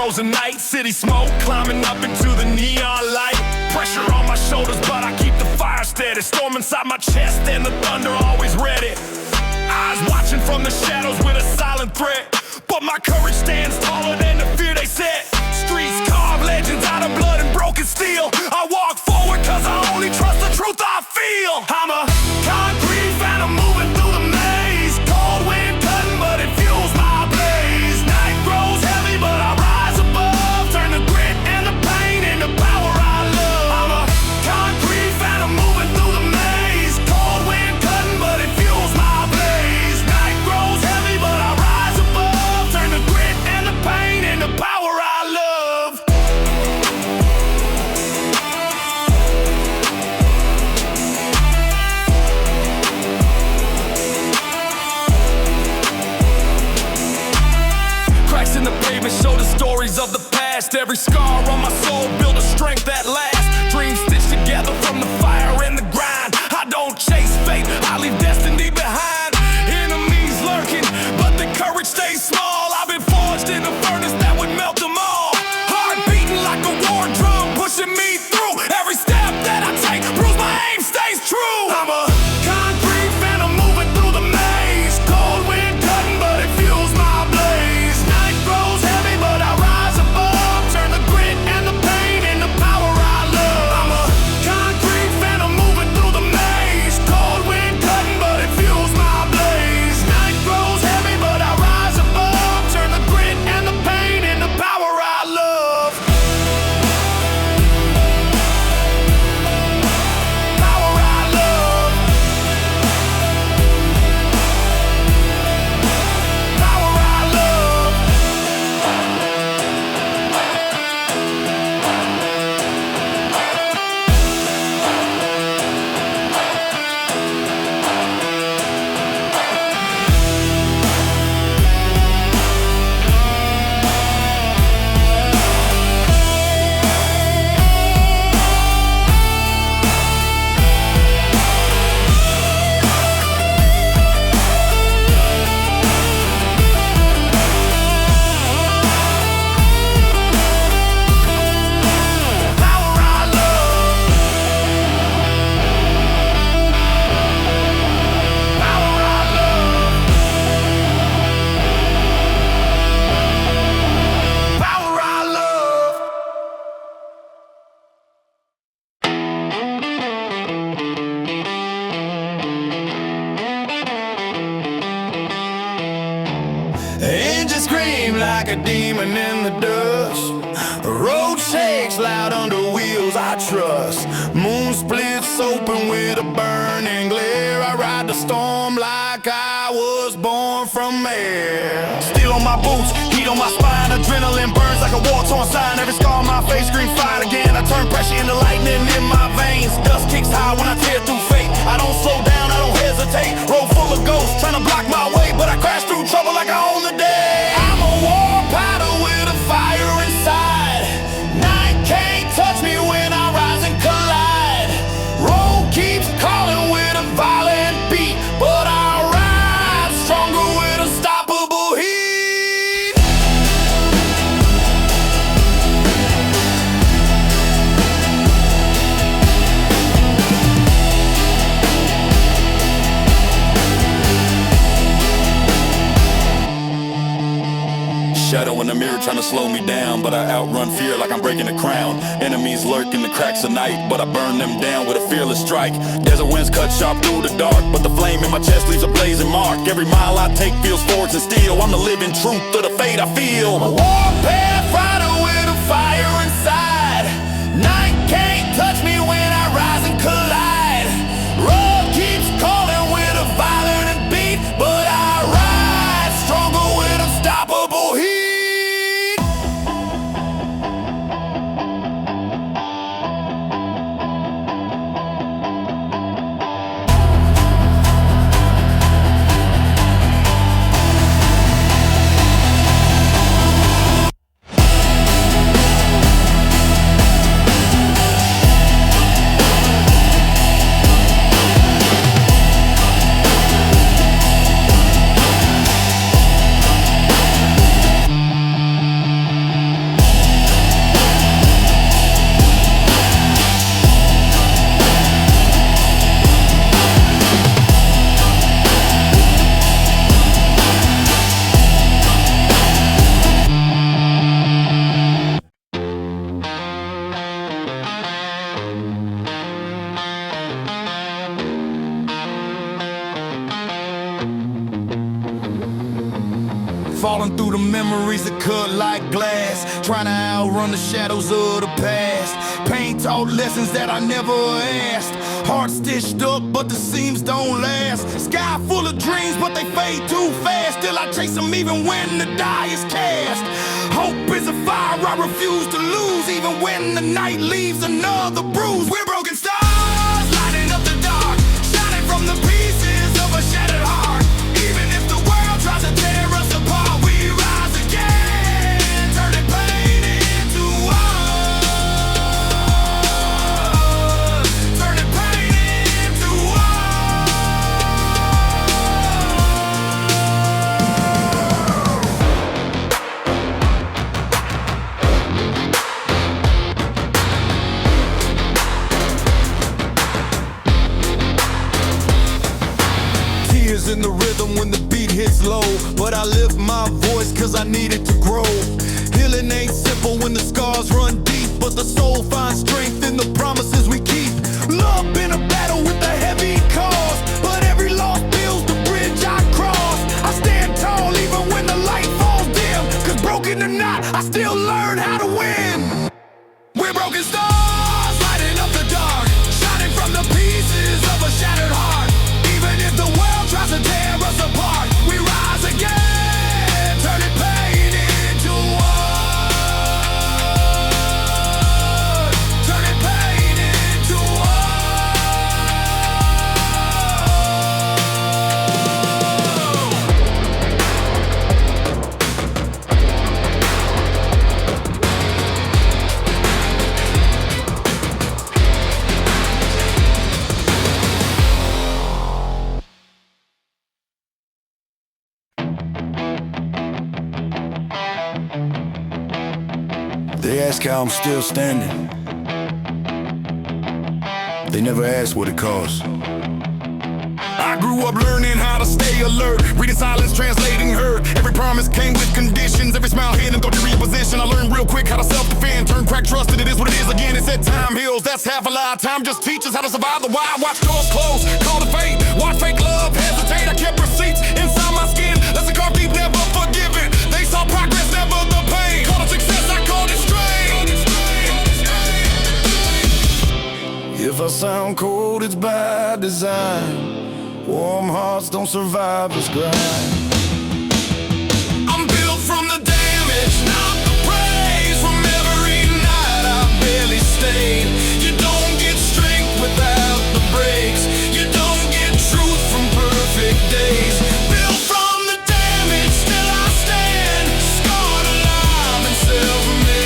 shadows of night, city smoke climbing up into the neon light. Pressure on my shoulders, but I keep the fire steady. Storm inside my chest and the thunder always ready. Eyes watching from the shadows with a silent threat, but my courage stands taller than the fear they set. Streets carve legends out of blood and broken steel. I walk forward cause I only trust the truth I feel. I'm a concrete phantom moving through the maze. Cold wind cutting but it fuels my blaze. Night grows heavy but I rise above. Turn the grit and the pain into power I love. I'm a concrete phantom moving through the maze. Cold wind cutting but it fuels my blaze. Night grows heavy but I rise above. Turn the grit and the pain into power I love. Cracks in the pavement show the stories of the past. Every scar on my soul build a strength that lasts. Dreams stitched together from the fire and the grind. I don't chase fate, I leave destiny behind. Enemies lurking, but the courage stays small. I've been forged in a furnace that would melt them all. Heart beating like a war drum, pushing me through. Every step that I take proves my aim stays true. I'm a concrete phantom moving through the maze. Cold wind cutting, but it fuels my blaze. Night grows heavy, but I rise above. Turn the grit and the pain into power I love. I'm a concrete phantom moving through the maze. Cold wind cutting, but it fuels my blaze. Night grows heavy, but I rise above. Turn the grit and the pain into power I love. Power I love. Power I love. Power I love. Power I love. Power I love. Engine scream like a demon in the dust. Road shakes loud under wheels I trust. Moon splits open with a burning glare. I ride the storm like I was born from air. Steel on my boots, heat on my spine. Adrenaline burns like a war-torn sign. Every scar on my face screams fight again. I turn pressure into lightning in my veins. Dust kicks high when I tear through fate. I don't slow down, I don't hesitate. Road full of ghosts trying to block my way, but I crash through trouble like I own the day. I'm a war powder with a fire inside. Night can't touch me when I rise and collide. Road keeps calling with a violent beat, but I ride stronger with unstoppable heat. Shadow in the mirror trying to slow me down, but I outrun fear like I'm breaking the crown. Enemies lurk in the cracks of night, but I burn them down with a fearless strike. Desert winds cut sharp through the dark, but the flame in my chest leaves a blazing mark. Every mile I take feels forged in steel. I'm the living truth of the fate I feel. A warpath rider with a fire inside. Night can't touch me when I rise and collide. Road keeps calling with a violent beat, but I ride stronger with unstoppable heat. Crawling through the memories that cut like glass, trying to outrun the shadows of the past. Pain taught lessons that I never asked. Heart stitched up, but the seams don't last. Sky full of dreams, but they fade too fast. Still I chase them even when the die is cast. Hope is a fire I refuse to lose, even when the night leaves another bruise. We're broken stars, lighting up the dark, shining from the pieces of a shattered heart. Even if the world tries to tear us apart, we rise again, turning pain into art, turning pain into in the rhythm when the beat hits low, but I lift my voice cause I need it to grow. Healing ain't simple when the scars run deep, but the soul finds strength in the promises we keep. Love been a battle with a heavy cause, but every loss builds the bridge I cross. I stand tall even when the light falls dim, cause broken or not, I still learn how to win. We're broken stars, lighting up the dark, shining from the pieces of a shattered heart. Even if the world tries to tear us apart, we rise again, turning pain into art, turning pain into They ask how I'm still standing. They never ask what it costs. I grew up learning how to stay alert, reading silence, translating hurt. Every promise came with conditions, every smile hidden, thought to reposition. I learned real quick how to self-defend, turn crack trust, and it is what it is again. It said time heals, that's half a lie. Time just teaches how to survive the wild. Watch doors close, call the fate, watch fake love hesitate. I kept receipts inside my skin, lesson carved deep, never forgiven. They saw progress, never the pain. Called it success, I called it strain. If I sound cold, it's by design. Warm hearts don't survive this grind. I'm built from the damage, not the praise. From every night I barely stayed. You don't get strength without the breaks. You don't get truth from perfect days. Built from the damage, still I stand. Scarred, alive, and self-made.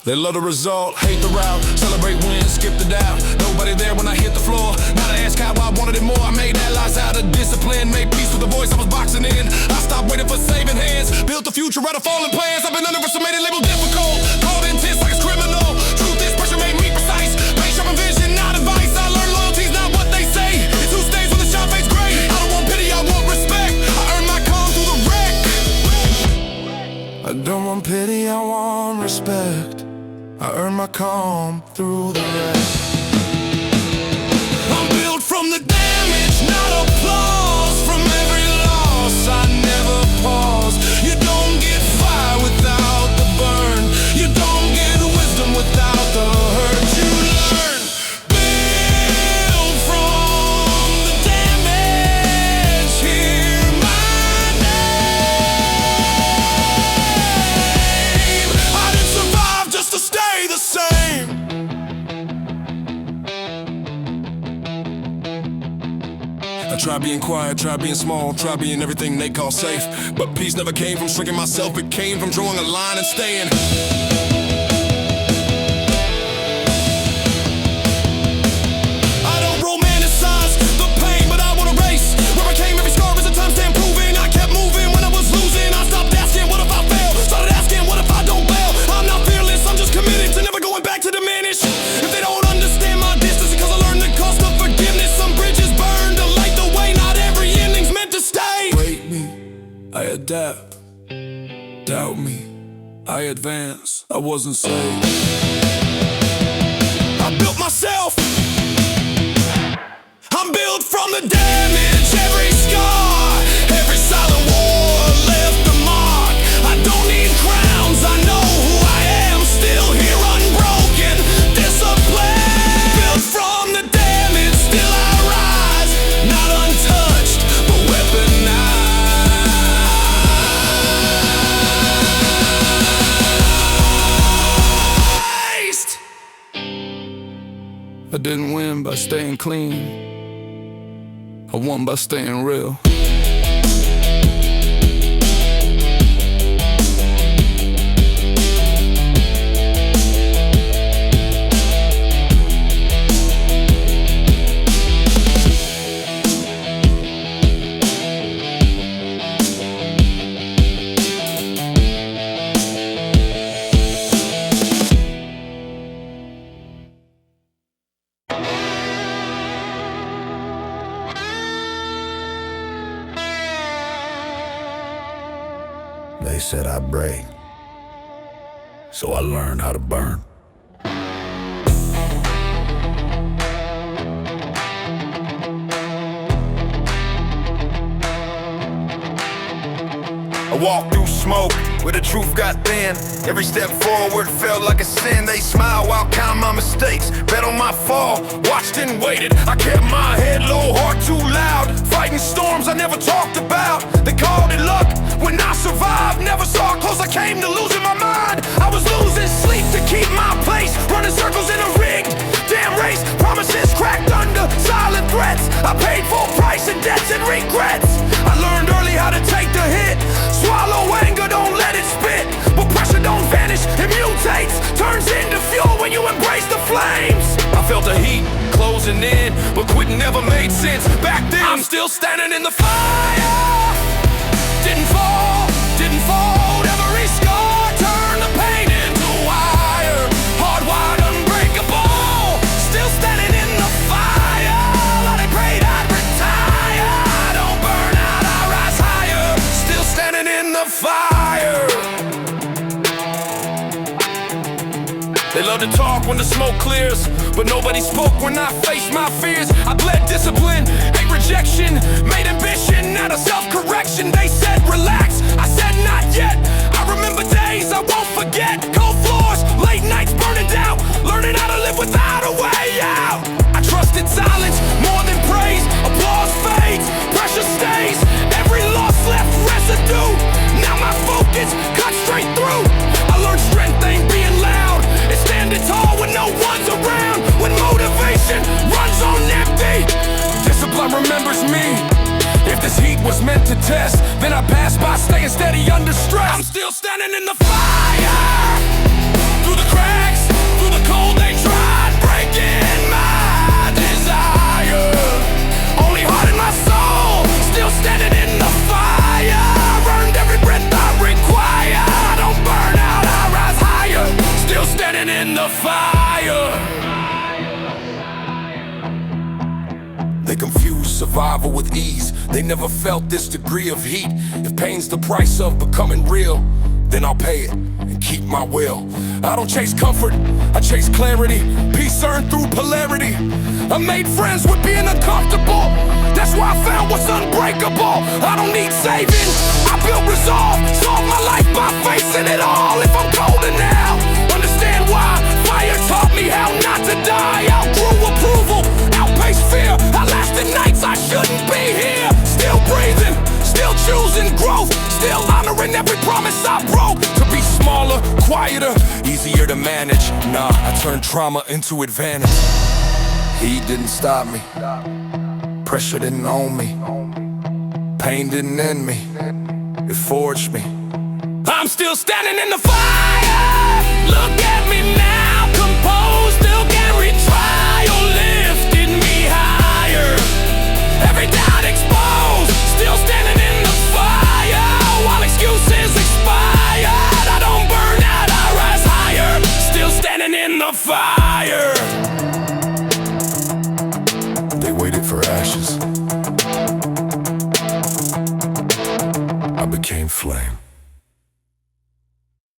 They love the result, hate the route, celebrate wins, skip the doubt. Nobody there when I hit the floor. Now to ask how I wanted it more. I made allies out of discipline, made peace with the voice I was boxing in. I stopped waiting for saving hands, built the future out of falling plans. I've been underestimated, labeled difficult, called intense like it's criminal. Truth is pressure made me precise, pain sharpened vision, not advice. I learned loyalty's not what they say, it's who stays when the shot fades gray. I don't want pity, I want respect. I earned my calm through the wreck. I don't want pity, I want respect. I earn my calm through the wreck. I'm built from the damage, not applause. From every loss, I never pause. You don't get fire without the burn. You don't get wisdom without the hurt. You learn. Built from the damage, hear my name. I didn't survive just to stay the same. I tried being quiet, tried being small, tried being everything they call safe. But peace never came from shrinking myself, it came from drawing a line and staying. I don't romanticize the pain, but I wanna race. Where I came, every scar is a timestamp proving I kept moving when I was losing. I stopped asking what if I fail, started asking what if I don't bail. I'm not fearless, I'm just committed to never going back to diminish. If they don't understand my distance, because I learned the cost of forgiveness. Some bridges burn to light the way, not every ending's meant to stay. Break me, I adapt. Doubt me, I advance. I wasn't saved. I built myself. I'm built from the damage, every scar, every silent war left a mark. I don't need crowns, I know who I am, still here unbroken, disciplined. Built from the damage, still I rise, not untouched, but weaponized. I didn't win by staying clean, I won by staying real. They said I'd break, so I learned how to burn. I walked through smoke where the truth got thin. Every step forward felt like a sin. They smiled while counting my mistakes, bet on my fall, watched and waited. I kept my head low, heart too loud, fighting storms I never talked about. They called it luck when I survived, never saw close I came to losing my mind. I was losing sleep to keep my place, running circles in a rigged damn race. Promises cracked under silent threats. I paid full price in debts and regrets. I learned early how to take the hit, swallow anger, don't let it spit. But pressure don't vanish, it mutates, turns into fuel when you embrace the flames. I felt the heat closing in, but quitting never made sense. Back then, I'm still standing in the fire. Didn't fold, every scar turned the pain into wire. Hardwired, unbreakable, still standing in the fire. Lord, they prayed I'd retire. I don't burn out, I rise higher. Still standing in the fire. They love to talk when the smoke clears, but nobody spoke when I faced my fears. I bled discipline, hate rejection, made ambition out of self-correction. They said relax, I said not yet. I remember days I won't forget. Cold floors, late nights burning down, learning how to live without a way out. I trusted silence more than praise. Applause fades, pressure stays, every loss left residue. Now my focus cut straight through. I learned strength ain't being loud, it's standing tall when no one's around. When motivation runs on empty, discipline remembers me. If this heat was meant to test, then I pass by staying steady under stress. I'm still standing in the fire. Through the cracks, through the cold they tried breaking my desire. Only heart in my soul, still standing in the fire. Earned every breath I require. I don't burn out, I rise higher. Still standing in the fire. They confuse survival with ease. They never felt this degree of heat. If pain's the price of becoming real, then I'll pay it and keep my will. I don't chase comfort, I chase clarity. Peace earned through polarity. I made friends with being uncomfortable. That's why I found what's unbreakable. I don't need saving, I built resolve. Solve my life by facing it all. If I'm golden now, understand why. Fire taught me how not to die. Outgrew approval, outpaced fear. I lasted nights I shouldn't be here. Still breathing, still choosing growth, still honoring every promise I broke. To be smaller, quieter, easier to manage. Nah, I turned trauma into advantage. Heat didn't stop me, pressure didn't own me, pain didn't end me, it forged me. I'm still standing in the fire. Look at me now, composed, still can't retry. You lifted me higher. Every doubt exposed, still standing in the fire. While excuses expired, I don't burn out, I rise higher. Still standing in the fire. They waited for ashes, I became flame.